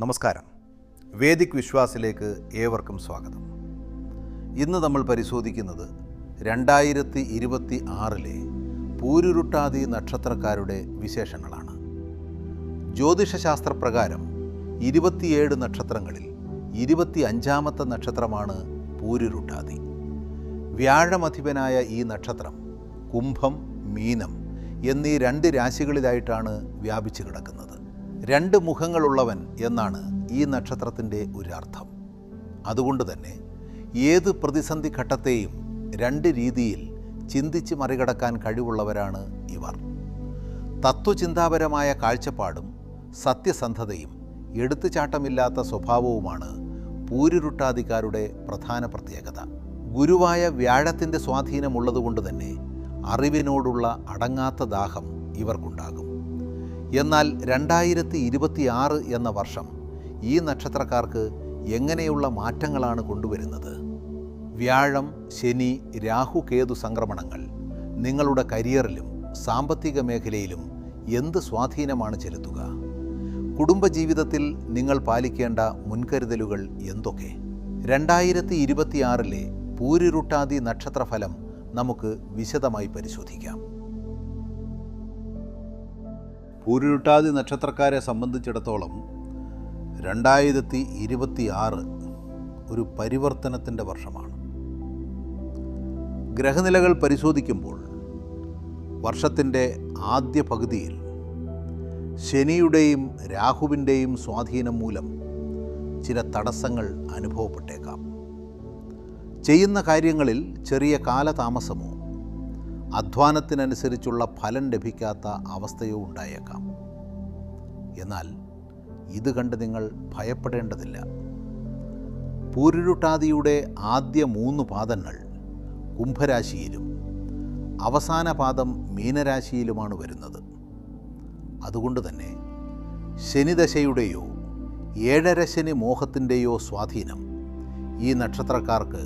നമസ്കാരം. വേദിക് വിശ്വാസിലേക്ക് ഏവർക്കും സ്വാഗതം. ഇന്ന് നമ്മൾ പരിശോധിക്കുന്നത് 2026 പൂരുരുട്ടാതി നക്ഷത്രക്കാരുടെ വിശേഷങ്ങളാണ്. ജ്യോതിഷശാസ്ത്രപ്രകാരം 27 നക്ഷത്രങ്ങളിൽ 25ാമത്തെ നക്ഷത്രമാണ് പൂരുരുട്ടാതി. വ്യാഴമധിപനായ ഈ നക്ഷത്രം കുംഭം, മീനം എന്നീ 2 രാശികളിലായിട്ടാണ് വ്യാപിച്ചു കിടക്കുന്നത്. 2 മുഖങ്ങളുള്ളവൻ എന്നാണ് ഈ നക്ഷത്രത്തിൻ്റെ ഒരു അർത്ഥം. അതുകൊണ്ട് തന്നെ ഏത് പ്രതിസന്ധി ഘട്ടത്തെയും 2 രീതിയിൽ ചിന്തിച്ച് മറികടക്കാൻ കഴിവുള്ളവരാണ് ഇവർ. തത്വചിന്താപരമായ കാഴ്ചപ്പാടും സത്യസന്ധതയും എടുത്തുചാട്ടമില്ലാത്ത സ്വഭാവവുമാണ് പൂരുരുട്ടാതിക്കാരുടെ പ്രധാന പ്രത്യേകത. ഗുരുവായ വ്യാഴത്തിൻ്റെ സ്വാധീനമുള്ളതുകൊണ്ട് തന്നെ അറിവിനോടുള്ള അടങ്ങാത്ത ദാഹം ഇവർക്കുണ്ടാകും. എന്നാൽ 2026 എന്ന വർഷം ഈ നക്ഷത്രക്കാർക്ക് എങ്ങനെയുള്ള മാറ്റങ്ങളാണ് കൊണ്ടുവരുന്നത്? വ്യാഴം, ശനി, രാഹു, കേതു സംക്രമണങ്ങൾ നിങ്ങളുടെ കരിയറിലും സാമ്പത്തിക മേഖലയിലും എന്ത് സ്വാധീനമാണ് ചെലുത്തുക? കുടുംബജീവിതത്തിൽ നിങ്ങൾ പാലിക്കേണ്ട മുൻകരുതലുകൾ എന്തൊക്കെ? 2026 പൂരുരുട്ടാതി നക്ഷത്രഫലം നമുക്ക് വിശദമായി പരിശോധിക്കാം. പൂരുരുട്ടാതി നക്ഷത്രക്കാരെ സംബന്ധിച്ചിടത്തോളം 2026 ഒരു പരിവർത്തനത്തിൻ്റെ വർഷമാണ്. ഗ്രഹനിലകൾ പരിശോധിക്കുമ്പോൾ വർഷത്തിൻ്റെ ആദ്യ പകുതിയിൽ ശനിയുടെയും രാഹുവിൻ്റെയും സ്വാധീനം മൂലം ചില തടസ്സങ്ങൾ അനുഭവപ്പെട്ടേക്കാം. ചെയ്യുന്ന കാര്യങ്ങളിൽ ചെറിയ കാലതാമസമോ അധ്വാനത്തിനനുസരിച്ചുള്ള ഫലം ലഭിക്കാത്ത അവസ്ഥയോ ഉണ്ടായേക്കാം. എന്നാൽ ഇത് കണ്ട് നിങ്ങൾ ഭയപ്പെടേണ്ടതില്ല. പൂരുരുട്ടാതിയുടെ ആദ്യ 3 പാദങ്ങൾ കുംഭരാശിയിലും അവസാന പാദം മീനരാശിയിലുമാണ് വരുന്നത്. അതുകൊണ്ട് തന്നെ ശനിദശയുടെയോ 7.5 ശനി മോഹത്തിൻ്റെയോ സ്വാധീനം ഈ നക്ഷത്രക്കാർക്ക്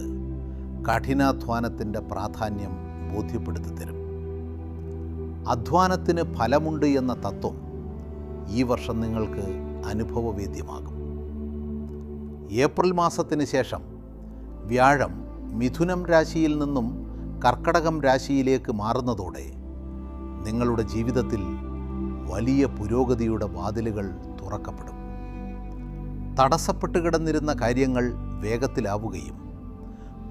കഠിനാധ്വാനത്തിൻ്റെ പ്രാധാന്യം ബോധ്യപ്പെടുത്തി തരും. അധ്വാനത്തിന് ഫലമുണ്ട് എന്ന തത്വം ഈ വർഷം നിങ്ങൾക്ക് അനുഭവവേദ്യമാകും. ഏപ്രിൽ മാസത്തിന് ശേഷം വ്യാഴം മിഥുനം രാശിയിൽ നിന്നും കർക്കടകം രാശിയിലേക്ക് മാറുന്നതോടെ നിങ്ങളുടെ ജീവിതത്തിൽ വലിയ പുരോഗതിയുടെ വാതിലുകൾ തുറക്കപ്പെടും. തടസ്സപ്പെട്ട് കിടന്നിരുന്ന കാര്യങ്ങൾ വേഗത്തിലാവുകയും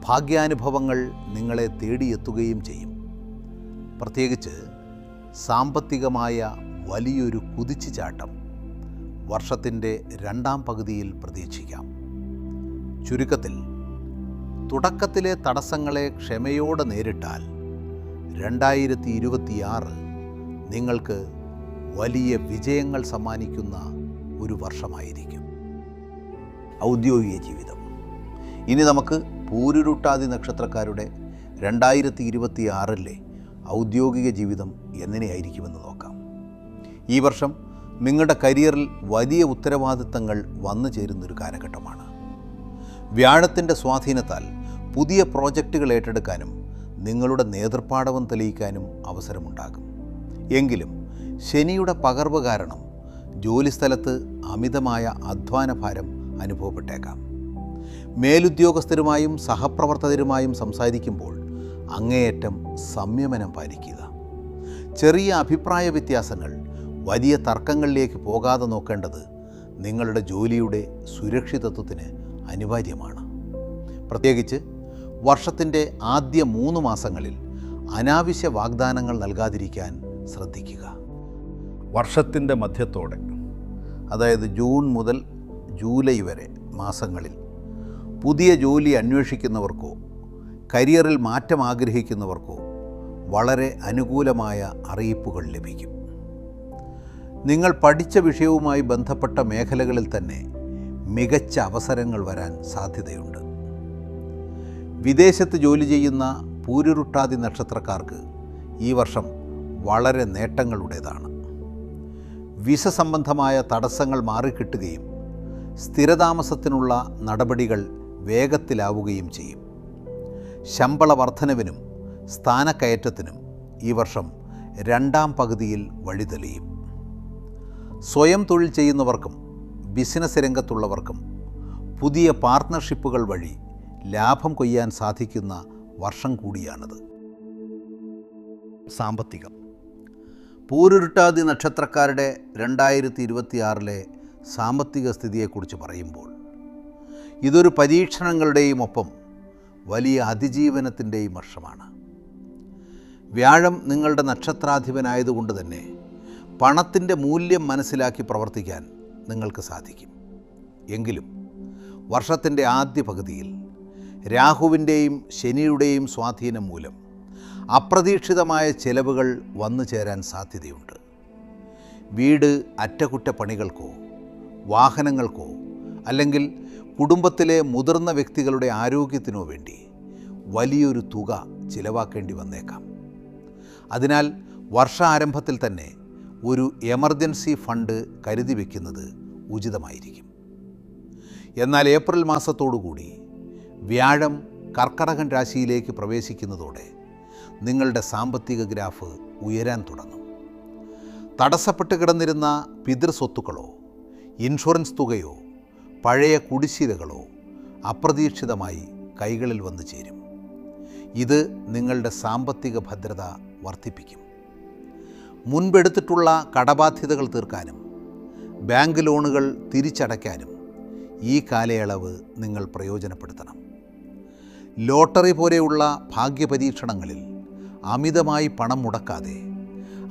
ഭാഗ്യാനുഭവങ്ങൾ നിങ്ങളെ തേടിയെത്തുകയും ചെയ്യും. പ്രത്യേകിച്ച് സാമ്പത്തികമായ വലിയൊരു കുതിച്ചുചാട്ടം വർഷത്തിൻ്റെ 2ാം പകുതിയിൽ പ്രതീക്ഷിക്കാം. ചുരുക്കത്തിൽ, തുടക്കത്തിലെ തടസ്സങ്ങളെ ക്ഷമയോടെ നേരിട്ടാൽ 2026 നിങ്ങൾക്ക് വലിയ വിജയങ്ങൾ സമ്മാനിക്കുന്ന ഒരു വർഷമായിരിക്കും. ഔദ്യോഗിക ജീവിതം. ഇനി നമുക്ക് പൂരുരുട്ടാതി നക്ഷത്രക്കാരുടെ 2026 ഔദ്യോഗിക ജീവിതം എങ്ങനെയായിരിക്കുമെന്ന് നോക്കാം. ഈ വർഷം നിങ്ങളുടെ കരിയറിൽ വലിയ ഉത്തരവാദിത്തങ്ങൾ വന്നു ചേരുന്നൊരു കാലഘട്ടമാണ്. വ്യാഴത്തിൻ്റെ സ്വാധീനത്താൽ പുതിയ പ്രോജക്റ്റുകൾ ഏറ്റെടുക്കാനും നിങ്ങളുടെ നേതൃപാടവം തെളിയിക്കാനും അവസരമുണ്ടാകും. എങ്കിലും ശനിയുടെ പകർവ് കാരണം ജോലിസ്ഥലത്ത് അമിതമായ അധ്വാനഭാരം അനുഭവപ്പെട്ടേക്കാം. മേലുദ്യോഗസ്ഥരുമായും സഹപ്രവർത്തകരുമായും സംസാരിക്കുമ്പോൾ അങ്ങേയറ്റം സംയമനം പാലിക്കുക. ചെറിയ അഭിപ്രായ വ്യത്യാസങ്ങൾ വലിയ തർക്കങ്ങളിലേക്ക് പോകാതെ നോക്കേണ്ടത് നിങ്ങളുടെ ജോലിയുടെ സുരക്ഷിതത്വത്തിന് അനിവാര്യമാണ്. പ്രത്യേകിച്ച് വർഷത്തിൻ്റെ ആദ്യ 3 മാസങ്ങളിൽ അനാവശ്യ വാഗ്ദാനങ്ങൾ നൽകാതിരിക്കാൻ ശ്രദ്ധിക്കുക. വർഷത്തിൻ്റെ മധ്യത്തോടെ, അതായത് ജൂൺ മുതൽ ജൂലൈ വരെ മാസങ്ങളിൽ പുതിയ ജോലി അന്വേഷിക്കുന്നവർക്കോ കരിയറിൽ മാറ്റം ആഗ്രഹിക്കുന്നവർക്കോ വളരെ അനുകൂലമായ അറിയിപ്പുകൾ ലഭിക്കും. നിങ്ങൾ പഠിച്ച വിഷയവുമായി ബന്ധപ്പെട്ട മേഖലകളിൽ തന്നെ മികച്ച അവസരങ്ങൾ വരാൻ സാധ്യതയുണ്ട്. വിദേശത്ത് ജോലി ചെയ്യുന്ന പൂരുരുട്ടാതി നക്ഷത്രക്കാർക്ക് ഈ വർഷം വളരെ നേട്ടങ്ങളുടേതാണ്. വിസ സംബന്ധമായ തടസ്സങ്ങൾ മാറിക്കിട്ടുകയും സ്ഥിരതാമസത്തിനുള്ള നടപടികൾ വേഗത്തിലാവുകയും ചെയ്യും. ശമ്പള വർധനവിനും സ്ഥാനക്കയറ്റത്തിനും ഈ വർഷം 2ാം പകുതിയിൽ വഴിതെളിയും. സ്വയം തൊഴിൽ ചെയ്യുന്നവർക്കും ബിസിനസ് രംഗത്തുള്ളവർക്കും പുതിയ പാർട്ട്ണർഷിപ്പുകൾ വഴി ലാഭം കൊയ്യാൻ സാധിക്കുന്ന വർഷം കൂടിയാണിത്. സാമ്പത്തികം. പൂരുരുട്ടാതി നക്ഷത്രക്കാരുടെ 2026 സാമ്പത്തിക സ്ഥിതിയെക്കുറിച്ച് പറയുമ്പോൾ ഇതൊരു പരീക്ഷണങ്ങളുടെയും ഒപ്പം വലിയ അതിജീവനത്തിൻ്റെയും വർഷമാണ്. വ്യാഴം നിങ്ങളുടെ നക്ഷത്രാധിപനായതുകൊണ്ട് തന്നെ പണത്തിൻ്റെ മൂല്യം മനസ്സിലാക്കി പ്രവർത്തിക്കാൻ നിങ്ങൾക്ക് സാധിക്കും. എങ്കിലും വർഷത്തിൻ്റെ ആദ്യ പകുതിയിൽ രാഹുവിൻ്റെയും ശനിയുടെയും സ്വാധീനം മൂലം അപ്രതീക്ഷിതമായ ചെലവുകൾ വന്നു ചേരാൻ സാധ്യതയുണ്ട്. വീട് അറ്റകുറ്റപ്പണികൾക്കോ വാഹനങ്ങൾക്കോ അല്ലെങ്കിൽ കുടുംബത്തിലെ മുതിർന്ന വ്യക്തികളുടെ ആരോഗ്യത്തിനോ വേണ്ടി വലിയൊരു തുക ചിലവാക്കേണ്ടി വന്നേക്കാം. അതിനാൽ വർഷാരംഭത്തിൽ തന്നെ ഒരു എമർജൻസി ഫണ്ട് കരുതി വയ്ക്കുന്നത് ഉചിതമായിരിക്കും. എന്നാൽ ഏപ്രിൽ മാസത്തോടുകൂടി വ്യാഴം കർക്കടകൻ രാശിയിലേക്ക് പ്രവേശിക്കുന്നതോടെ നിങ്ങളുടെ സാമ്പത്തിക ഗ്രാഫ് ഉയരാൻ തുടങ്ങും. തടസ്സപ്പെട്ട് കിടന്നിരുന്ന പിതൃസ്വത്തുക്കളോ ഇൻഷുറൻസ് തുകയോ പഴയ കുടിശ്ശികകളോ അപ്രതീക്ഷിതമായി കൈകളിൽ വന്നു ചേരും. ഇത് നിങ്ങളുടെ സാമ്പത്തിക ഭദ്രത വർദ്ധിപ്പിക്കും. മുൻപെടുത്തിട്ടുള്ള കടബാധ്യതകൾ തീർക്കാനും ബാങ്ക് ലോണുകൾ തിരിച്ചടയ്ക്കാനും ഈ കാലയളവ് നിങ്ങൾ പ്രയോജനപ്പെടുത്തണം. ലോട്ടറി പോലെയുള്ള ഭാഗ്യപരീക്ഷണങ്ങളിൽ അമിതമായി പണം മുടക്കാതെ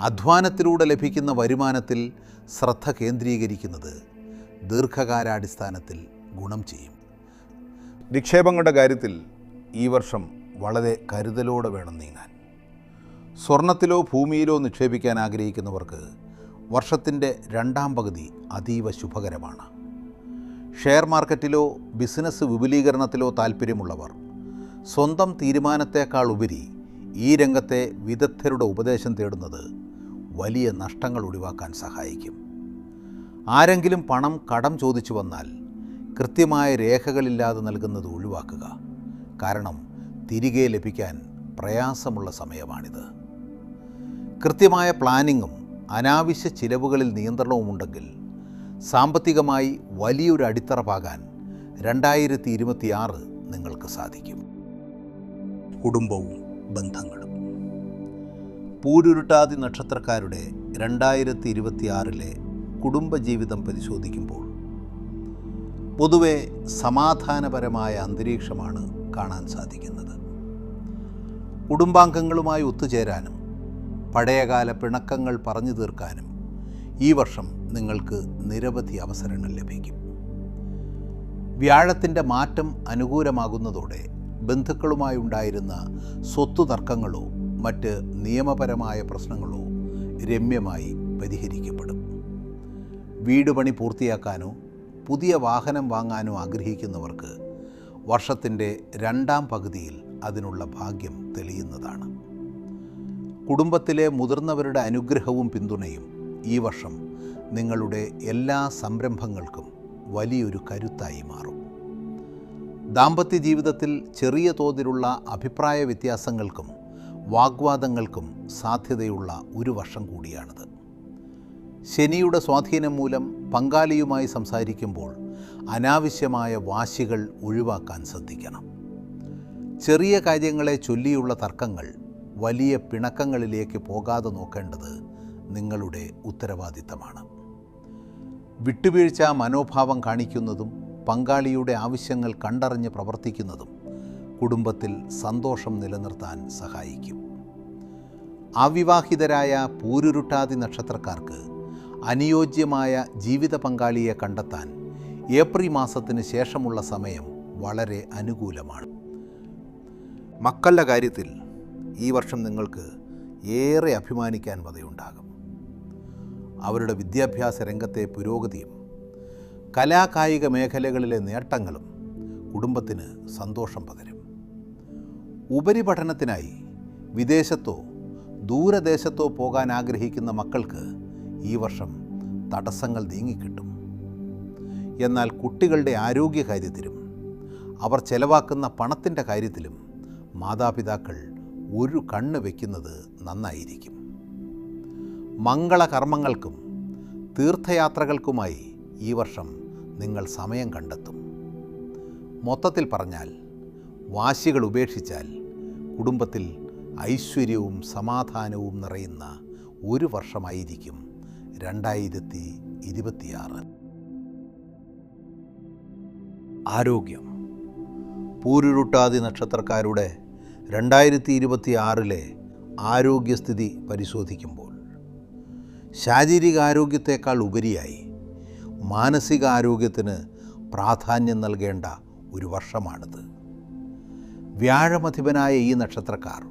അധ്വാനത്തിലൂടെ ലഭിക്കുന്ന വരുമാനത്തിൽ ശ്രദ്ധ കേന്ദ്രീകരിക്കുന്നത് ദീർഘകാലാടിസ്ഥാനത്തിൽ ഗുണം ചെയ്യും. നിക്ഷേപങ്ങളുടെ കാര്യത്തിൽ ഈ വർഷം വളരെ കരുതലോടെ വേണം നീങ്ങാൻ. സ്വർണത്തിലോ ഭൂമിയിലോ നിക്ഷേപിക്കാൻ ആഗ്രഹിക്കുന്നവർക്ക് വർഷത്തിൻ്റെ രണ്ടാം പകുതി അതീവ ശുഭകരമാണ്. ഷെയർ മാർക്കറ്റിലോ ബിസിനസ് വിപുലീകരണത്തിലോ താൽപ്പര്യമുള്ളവർ സ്വന്തം തീരുമാനത്തേക്കാൾ ഉപരി ഈ രംഗത്തെ വിദഗ്ധരുടെ ഉപദേശം തേടുന്നത് വലിയ നഷ്ടങ്ങൾ ഒഴിവാക്കാൻ സഹായിക്കും. ആരെങ്കിലും പണം കടം ചോദിച്ചു വന്നാൽ കൃത്യമായ രേഖകളില്ലാതെ നൽകുന്നത് ഒഴിവാക്കുക. കാരണം തിരികെ ലഭിക്കാൻ പ്രയാസമുള്ള സമയമാണിത്. കൃത്യമായ പ്ലാനിങ്ങും അനാവശ്യ ചിലവുകളിൽ നിയന്ത്രണവുമുണ്ടെങ്കിൽ സാമ്പത്തികമായി വലിയൊരു അടിത്തറ പാകാൻ 2026 നിങ്ങൾക്ക് സാധിക്കും. കുടുംബവും ബന്ധങ്ങളും. പൂരുരുട്ടാതി നക്ഷത്രക്കാരുടെ 2026 കുടുംബജീവിതം പരിശോധിക്കുമ്പോൾ പൊതുവെ സമാധാനപരമായ അന്തരീക്ഷമാണ് കാണാൻ സാധിക്കുന്നത്. കുടുംബാംഗങ്ങളുമായി ഒത്തുചേരാനും പഴയകാല പിണക്കങ്ങൾ പറഞ്ഞു തീർക്കാനും ഈ വർഷം നിങ്ങൾക്ക് നിരവധി അവസരങ്ങൾ ലഭിക്കും. വ്യാഴത്തിൻ്റെ മാറ്റം അനുകൂലമാകുന്നതോടെ ബന്ധുക്കളുമായുണ്ടായിരുന്ന സ്വത്തു തർക്കങ്ങളോ മറ്റ് നിയമപരമായ പ്രശ്നങ്ങളോ രമ്യമായി പരിഹരിക്കപ്പെടും. വീട് പണി പൂർത്തിയാക്കാനോ പുതിയ വാഹനം വാങ്ങാനോ ആഗ്രഹിക്കുന്നവർക്ക് വർഷത്തിൻ്റെ രണ്ടാം പകുതിയിൽ അതിനുള്ള ഭാഗ്യം തെളിയുന്നതാണ്. കുടുംബത്തിലെ മുതിർന്നവരുടെ അനുഗ്രഹവും പിന്തുണയും ഈ വർഷം നിങ്ങളുടെ എല്ലാ സംരംഭങ്ങൾക്കും വലിയൊരു കരുത്തായി മാറും. ദാമ്പത്യ ജീവിതത്തിൽ ചെറിയ തോതിലുള്ള അഭിപ്രായ വ്യത്യാസങ്ങൾക്കും വാഗ്വാദങ്ങൾക്കും സാധ്യതയുള്ള ഒരു വർഷം കൂടിയാണിത്. ശനിയുടെ സ്വാധീനം മൂലം പങ്കാളിയുമായി സംസാരിക്കുമ്പോൾ അനാവശ്യമായ വാശികൾ ഒഴിവാക്കാൻ ശ്രദ്ധിക്കണം. ചെറിയ കാര്യങ്ങളെ ചൊല്ലിയുള്ള തർക്കങ്ങൾ വലിയ പിണക്കങ്ങളിലേക്ക് പോകാതെ നോക്കേണ്ടത് നിങ്ങളുടെ ഉത്തരവാദിത്തമാണ്. വിട്ടുവീഴ്ച മനോഭാവം കാണിക്കുന്നതും പങ്കാളിയുടെ ആവശ്യങ്ങൾ കണ്ടറിഞ്ഞ് പ്രവർത്തിക്കുന്നതും കുടുംബത്തിൽ സന്തോഷം നിലനിർത്താൻ സഹായിക്കും. അവിവാഹിതരായ പൂരുരുട്ടാതി നക്ഷത്രക്കാർക്ക് അനുയോജ്യമായ ജീവിത പങ്കാളിയെ കണ്ടെത്താൻ ഏപ്രിൽ മാസത്തിന് ശേഷമുള്ള സമയം വളരെ അനുകൂലമാണ്. മക്കളുടെ കാര്യത്തിൽ ഈ വർഷം നിങ്ങൾക്ക് ഏറെ അഭിമാനിക്കാൻ വകയുണ്ടാകും. അവരുടെ വിദ്യാഭ്യാസ രംഗത്തെ പുരോഗതിയും കലാകായിക മേഖലകളിലെ നേട്ടങ്ങളും കുടുംബത്തിന് സന്തോഷം പകരും. ഉപരിപഠനത്തിനായി വിദേശത്തോ ദൂരദേശത്തോ പോകാൻ ആഗ്രഹിക്കുന്ന മക്കൾക്ക് ഈ വർഷം തടസ്സങ്ങൾ നീങ്ങിക്കിട്ടും. എന്നാൽ കുട്ടികളുടെ ആരോഗ്യകാര്യത്തിലും അവർ ചെലവാക്കുന്ന പണത്തിൻ്റെ കാര്യത്തിലും മാതാപിതാക്കൾ ഒരു കണ്ണ് വയ്ക്കുന്നത് നന്നായിരിക്കും. മംഗളകർമ്മങ്ങൾക്കും തീർത്ഥയാത്രകൾക്കുമായി ഈ വർഷം നിങ്ങൾ സമയം കണ്ടെത്തും. മൊത്തത്തിൽ പറഞ്ഞാൽ, വാശികൾ ഉപേക്ഷിച്ചാൽ കുടുംബത്തിൽ ഐശ്വര്യവും സമാധാനവും നിറയുന്ന ഒരു വർഷമായിരിക്കും 2026. ആരോഗ്യം. പൂരുരുട്ടാതി നക്ഷത്രക്കാരുടെ 2026 ആരോഗ്യസ്ഥിതി പരിശോധിക്കുമ്പോൾ ശാരീരികാരോഗ്യത്തേക്കാൾ ഉപരിയായി മാനസികാരോഗ്യത്തിന് പ്രാധാന്യം നൽകേണ്ട ഒരു വർഷമാണിത്. വ്യാഴമധിപനായ ഈ നക്ഷത്രക്കാർ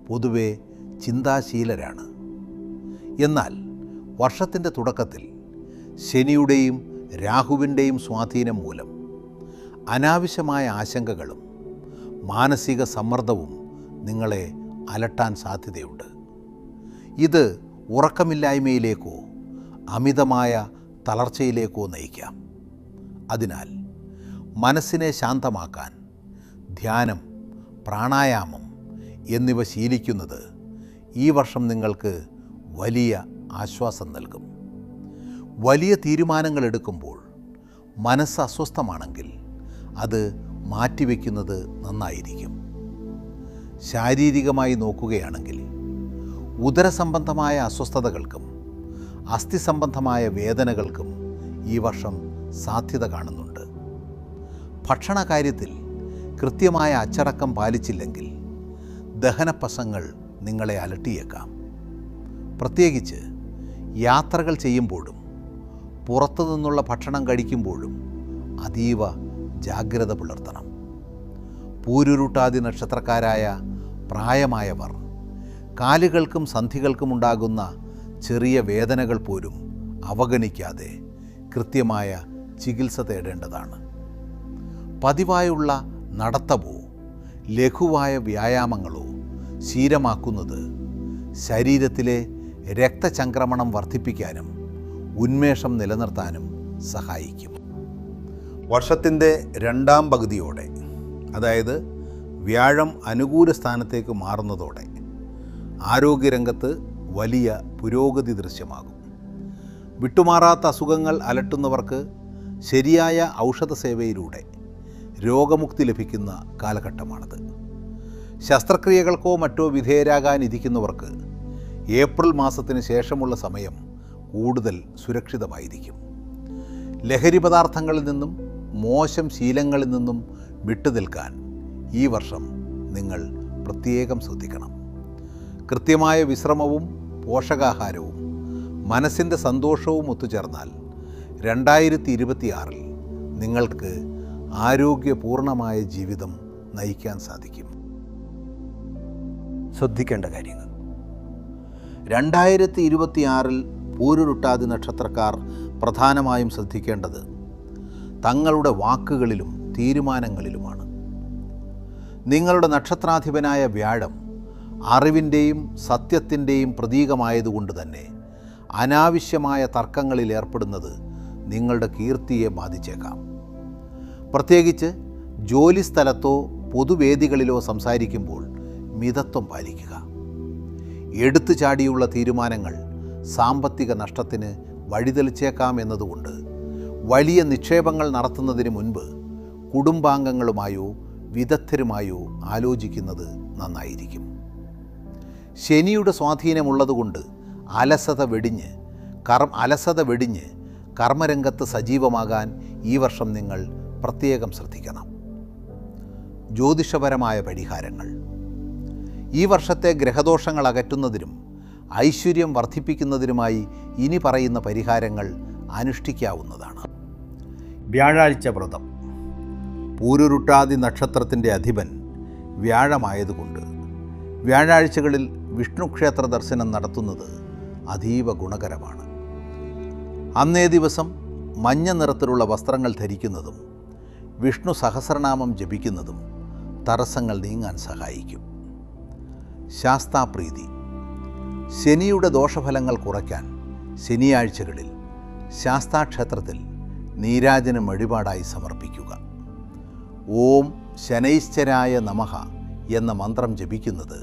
പൊതുവെ ചിന്താശീലരാണ്. എന്നാൽ വർഷത്തിൻ്റെ തുടക്കത്തിൽ ശനിയുടെയും രാഹുവിൻ്റെയും സ്വാധീനം മൂലം അനാവശ്യമായ ആശങ്കകളും മാനസിക സമ്മർദ്ദവും നിങ്ങളെ അലട്ടാൻ സാധ്യതയുണ്ട്. ഇത് ഉറക്കമില്ലായ്മയിലേക്കോ അമിതമായ തളർച്ചയിലേക്കോ നയിക്കാം. അതിനാൽ മനസ്സിനെ ശാന്തമാക്കാൻ ധ്യാനം, പ്രാണായാമം എന്നിവ ശീലിക്കുന്നത് ഈ വർഷം നിങ്ങൾക്ക് വലിയ ആശ്വാസം നൽകും. വലിയ തീരുമാനങ്ങൾ എടുക്കുമ്പോൾ മനസ്സ് അസ്വസ്ഥമാണെങ്കിൽ അത് മാറ്റിവെക്കുന്നത് നന്നായിരിക്കും. ശാരീരികമായി നോക്കുകയാണെങ്കിൽ ഉദരസംബന്ധമായ അസ്വസ്ഥതകൾക്കും അസ്ഥി സംബന്ധമായ വേദനകൾക്കും ഈ വർഷം സാധ്യത കാണുന്നുണ്ട്. ഭക്ഷണകാര്യത്തിൽ കൃത്യമായ അച്ചടക്കം പാലിച്ചില്ലെങ്കിൽ ദഹനപ്രശ്നങ്ങൾ നിങ്ങളെ അലട്ടിയേക്കാം. പ്രത്യേകിച്ച് യാത്രകൾ ചെയ്യുമ്പോഴും പുറത്തു നിന്നുള്ള ഭക്ഷണം കഴിക്കുമ്പോഴും അതീവ ജാഗ്രത പുലർത്തണം. പൂരുരുട്ടാതി നക്ഷത്രക്കാരായ പ്രായമായവർ കാലുകൾക്കും സന്ധികൾക്കും ഉണ്ടാകുന്ന ചെറിയ വേദനകൾ പോലും അവഗണിക്കാതെ കൃത്യമായ ചികിത്സ തേടേണ്ടതാണ്. പതിവായുള്ള നടത്തമോ ലഘുവായ വ്യായാമങ്ങളോ ശീലമാക്കുന്നത് ശരീരത്തിലെ രക്തചംക്രമണം വർദ്ധിപ്പിക്കാനും ഉന്മേഷം നിലനിർത്താനും സഹായിക്കും. വർഷത്തിൻ്റെ രണ്ടാം പകുതിയോടെ, അതായത് വ്യാഴം അനുകൂല സ്ഥാനത്തേക്ക് മാറുന്നതോടെ ആരോഗ്യരംഗത്ത് വലിയ പുരോഗതി ദൃശ്യമാകും. വിട്ടുമാറാത്ത അസുഖങ്ങൾ അലട്ടുന്നവർക്ക് ശരിയായ ഔഷധ സേവയിലൂടെ രോഗമുക്തി ലഭിക്കുന്ന കാലഘട്ടമാണിത്. ശസ്ത്രക്രിയകൾക്കോ മറ്റോ വിധേയരാകാനിരിക്കുന്നവർക്ക് ഏപ്രിൽ മാസത്തിന് ശേഷമുള്ള സമയം കൂടുതൽ സുരക്ഷിതമായിരിക്കും. ലഹരി പദാർത്ഥങ്ങളിൽ നിന്നും മോശം ശീലങ്ങളിൽ നിന്നും വിട്ടുനിൽക്കാൻ ഈ വർഷം നിങ്ങൾ പ്രത്യേകം ശ്രദ്ധിക്കണം. കൃത്യമായ വിശ്രമവും പോഷകാഹാരവും മനസ്സിൻ്റെ സന്തോഷവും ഒത്തുചേർന്നാൽ 2026 നിങ്ങൾക്ക് ആരോഗ്യപൂർണമായ ജീവിതം നയിക്കാൻ സാധിക്കും. ശ്രദ്ധിക്കേണ്ട കാര്യങ്ങൾ. 2026 പൂരുരുട്ടാതി നക്ഷത്രക്കാർ പ്രധാനമായും ശ്രദ്ധിക്കേണ്ടത് തങ്ങളുടെ വാക്കുകളിലും തീരുമാനങ്ങളിലുമാണ്. നിങ്ങളുടെ നക്ഷത്രാധിപനായ വ്യാഴം അറിവിൻ്റെയും സത്യത്തിൻ്റെയും പ്രതീകമായതുകൊണ്ട് തന്നെ അനാവശ്യമായ തർക്കങ്ങളിൽ ഏർപ്പെടുന്നത് നിങ്ങളുടെ കീർത്തിയെ ബാധിച്ചേക്കാം. പ്രത്യേകിച്ച് ജോലിസ്ഥലത്തോ പൊതുവേദികളിലോ സംസാരിക്കുമ്പോൾ മിതത്വം പാലിക്കുക. എടുത്തു ചാടിയുള്ള തീരുമാനങ്ങൾ സാമ്പത്തിക നഷ്ടത്തിന് വഴിതെളിച്ചേക്കാം എന്നതുകൊണ്ട് വലിയ നിക്ഷേപങ്ങൾ നടത്തുന്നതിന് മുൻപ് കുടുംബാംഗങ്ങളുമായോ വിദഗ്ധരുമായോ ആലോചിക്കുന്നത് നന്നായിരിക്കും. ശനിയുടെ സ്വാധീനമുള്ളതുകൊണ്ട് അലസത വെടിഞ്ഞ് കർമ്മരംഗത്ത് സജീവമാകാൻ ഈ വർഷം നിങ്ങൾ പ്രത്യേകം ശ്രദ്ധിക്കണം. ജ്യോതിഷപരമായ പരിഹാരങ്ങൾ. ഈ വർഷത്തെ ഗ്രഹദോഷങ്ങൾ അകറ്റുന്നതിനും ഐശ്വര്യം വർദ്ധിപ്പിക്കുന്നതിനുമായി ഇനി പറയുന്ന പരിഹാരങ്ങൾ അനുഷ്ഠിക്കാവുന്നതാണ്. വ്യാഴാഴ്ച വ്രതം. പൂരുരുട്ടാതി നക്ഷത്രത്തിൻ്റെ അധിപൻ വ്യാഴമായതുകൊണ്ട് വ്യാഴാഴ്ചകളിൽ വിഷ്ണു ക്ഷേത്ര ദർശനം നടത്തുന്നത് അതീവ ഗുണകരമാണ്. അന്നേ ദിവസം മഞ്ഞ നിറത്തിലുള്ള വസ്ത്രങ്ങൾ ധരിക്കുന്നതും വിഷ്ണു സഹസ്രനാമം ജപിക്കുന്നതും തടസ്സങ്ങൾ നീങ്ങാൻ സഹായിക്കും. ശാസ്താപ്രീതി. ശനിയുടെ ദോഷഫലങ്ങൾ കുറയ്ക്കാൻ ശനിയാഴ്ചകളിൽ ശാസ്താക്ഷേത്രത്തിൽ നീരാജനം വഴിപാടായി സമർപ്പിക്കുക. ഓം ശനൈശ്ചരായ നമഃ എന്ന മന്ത്രം ജപിക്കുന്നത്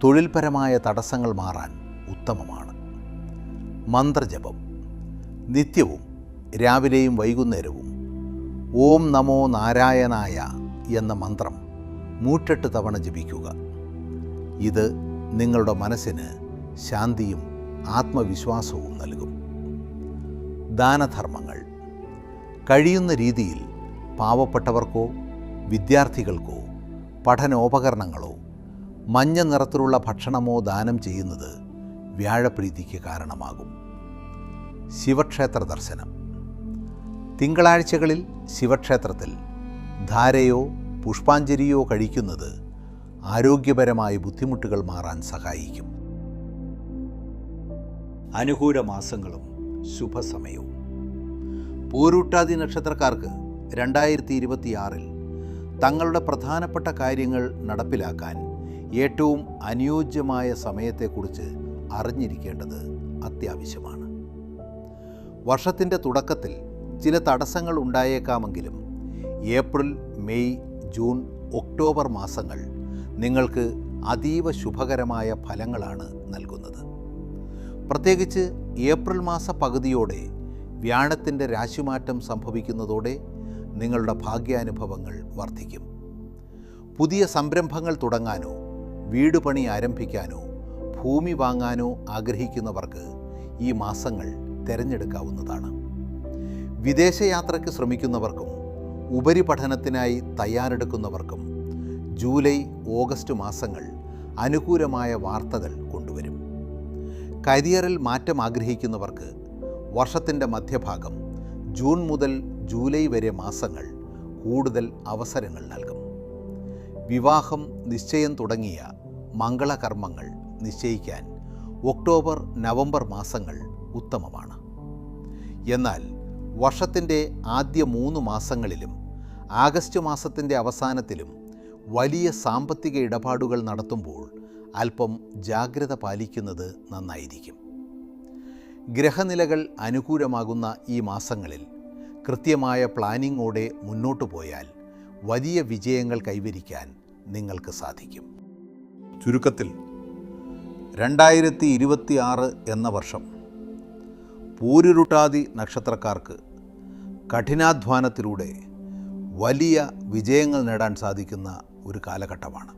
തൊഴിൽപരമായ തടസ്സങ്ങൾ മാറാൻ ഉത്തമമാണ്. മന്ത്രജപം. നിത്യവും രാവിലെയും വൈകുന്നേരവും ഓം നമോ നാരായണായ എന്ന മന്ത്രം 108 തവണ ജപിക്കുക. ഇത് നിങ്ങളുടെ മനസ്സിന് ശാന്തിയും ആത്മവിശ്വാസവും നൽകും. ദാനധർമ്മങ്ങൾ കഴിയുന്ന രീതിയിൽ പാവപ്പെട്ടവർക്കോ വിദ്യാർത്ഥികൾക്കോ പഠനോപകരണങ്ങളോ മഞ്ഞ നിറത്തിലുള്ള ഭക്ഷണമോ ദാനം ചെയ്യുന്നത് വ്യാഴപ്രീതിക്ക് കാരണമാകും. ശിവക്ഷേത്ര ദർശനം. തിങ്കളാഴ്ചകളിൽ ശിവക്ഷേത്രത്തിൽ ധാരയോ പുഷ്പാഞ്ജലിയോ കഴിക്കുന്നത് ആരോഗ്യപരമായ ബുദ്ധിമുട്ടുകൾ മാറാൻ സഹായിക്കും. അനുകൂല മാസങ്ങളും ശുഭസമയവും. പൂരുരുട്ടാതി നക്ഷത്രക്കാർക്ക് 2026 തങ്ങളുടെ പ്രധാനപ്പെട്ട കാര്യങ്ങൾ നടപ്പിലാക്കാൻ ഏറ്റവും അനുയോജ്യമായ സമയത്തെക്കുറിച്ച് അറിഞ്ഞിരിക്കേണ്ടത് അത്യാവശ്യമാണ്. വർഷത്തിൻ്റെ തുടക്കത്തിൽ ചില തടസ്സങ്ങൾ ഉണ്ടായേക്കാമെങ്കിലും ഏപ്രിൽ, മെയ്, ജൂൺ, ഒക്ടോബർ മാസങ്ങൾ നിങ്ങൾക്ക് അതീവ ശുഭകരമായ ഫലങ്ങളാണ് നൽകുന്നത്. പ്രത്യേകിച്ച് ഏപ്രിൽ മാസ പകുതിയോടെ വ്യാഴത്തിൻ്റെ രാശിമാറ്റം സംഭവിക്കുന്നതോടെ നിങ്ങളുടെ ഭാഗ്യാനുഭവങ്ങൾ വർദ്ധിക്കും. പുതിയ സംരംഭങ്ങൾ തുടങ്ങാനോ വീട് പണി ആരംഭിക്കാനോ ഭൂമി വാങ്ങാനോ ആഗ്രഹിക്കുന്നവർക്ക് ഈ മാസങ്ങൾ തിരഞ്ഞെടുക്കാവുന്നതാണ്. വിദേശയാത്രയ്ക്ക് ശ്രമിക്കുന്നവർക്കും ഉപരിപഠനത്തിനായി തയ്യാറെടുക്കുന്നവർക്കും ജൂലൈ, ഓഗസ്റ്റ് മാസങ്ങൾ അനുകൂലമായ വാർത്തകൾ കൊണ്ടുവരും. കരിയറിൽ മാറ്റം ആഗ്രഹിക്കുന്നവർക്ക് വർഷത്തിൻ്റെ മധ്യഭാഗം ജൂൺ മുതൽ ജൂലൈ വരെ മാസങ്ങൾ കൂടുതൽ അവസരങ്ങൾ നൽകും. വിവാഹം, നിശ്ചയം തുടങ്ങിയ മംഗളകർമ്മങ്ങൾ നിശ്ചയിക്കാൻ ഒക്ടോബർ, നവംബർ മാസങ്ങൾ ഉത്തമമാണ്. എന്നാൽ വർഷത്തിൻ്റെ ആദ്യ 3 മാസങ്ങളിലും ആഗസ്റ്റ് മാസത്തിൻ്റെ അവസാനത്തിലും വലിയ സാമ്പത്തിക ഇടപാടുകൾ നടത്തുമ്പോൾ അല്പം ജാഗ്രത പാലിക്കുന്നത് നന്നായിരിക്കും. ഗ്രഹനിലകൾ അനുകൂലമാകുന്ന ഈ മാസങ്ങളിൽ കൃത്യമായ പ്ലാനിങ്ങോടെ മുന്നോട്ടു പോയാൽ വലിയ വിജയങ്ങൾ കൈവരിക്കാൻ നിങ്ങൾക്ക് സാധിക്കും. ചുരുക്കത്തിൽ 2026 എന്ന വർഷം പൂരുരുട്ടാതി നക്ഷത്രക്കാർക്ക് കഠിനാധ്വാനത്തിലൂടെ വലിയ വിജയങ്ങൾ നേടാൻ സാധിക്കുന്ന ഒരു കാലഘട്ടമാണ്.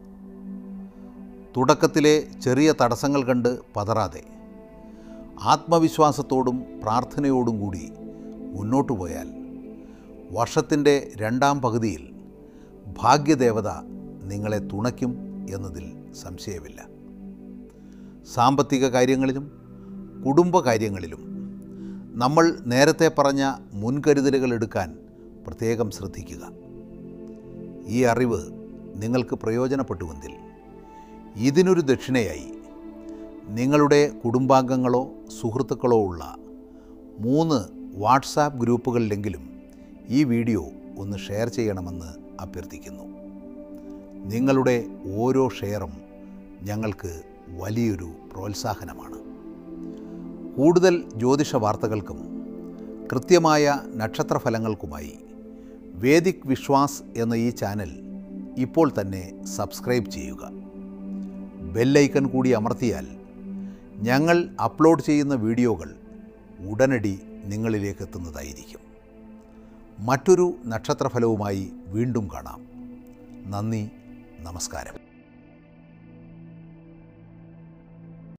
തുടക്കത്തിലെ ചെറിയ തടസ്സങ്ങൾ കണ്ട് പതറാതെ ആത്മവിശ്വാസത്തോടും പ്രാർത്ഥനയോടും കൂടി മുന്നോട്ടു പോയാൽ വർഷത്തിൻ്റെ 2ാം പകുതിയിൽ ഭാഗ്യദേവത നിങ്ങളെ തുണയ്ക്കും എന്നതിൽ സംശയമില്ല. സാമ്പത്തിക കാര്യങ്ങളിലും കുടുംബകാര്യങ്ങളിലും നമ്മൾ നേരത്തെ പറഞ്ഞ മുൻകരുതലുകൾ എടുക്കാൻ പ്രത്യേകം ശ്രദ്ധിക്കുക. ഈ അറിവ് നിങ്ങൾക്ക് പ്രയോജനപ്പെട്ടുവെങ്കിൽ ഇതിനൊരു ദക്ഷിണയായി നിങ്ങളുടെ കുടുംബാംഗങ്ങളോ സുഹൃത്തുക്കളോ ഉള്ള 3 വാട്സാപ്പ് ഗ്രൂപ്പുകളിലെങ്കിലും ഈ വീഡിയോ ഒന്ന് ഷെയർ ചെയ്യണമെന്ന് അഭ്യർത്ഥിക്കുന്നു. നിങ്ങളുടെ ഓരോ ഷെയറും ഞങ്ങൾക്ക് വലിയൊരു പ്രോത്സാഹനമാണ്. കൂടുതൽ ജ്യോതിഷ വാർത്തകൾക്കും കൃത്യമായ നക്ഷത്രഫലങ്ങൾക്കുമായി വേദിക് വിശ്വാസ് എന്ന ഈ ചാനൽ ഇപ്പോൾ തന്നെ സബ്സ്ക്രൈബ് ചെയ്യുക. ബെല്ലൈക്കൺ കൂടി അമർത്തിയാൽ ഞങ്ങൾ അപ്ലോഡ് ചെയ്യുന്ന വീഡിയോകൾ ഉടനടി നിങ്ങളിലേക്ക് എത്തുന്നതായിരിക്കും. മറ്റൊരു നക്ഷത്രഫലവുമായി വീണ്ടും കാണാം. നന്ദി, നമസ്കാരം.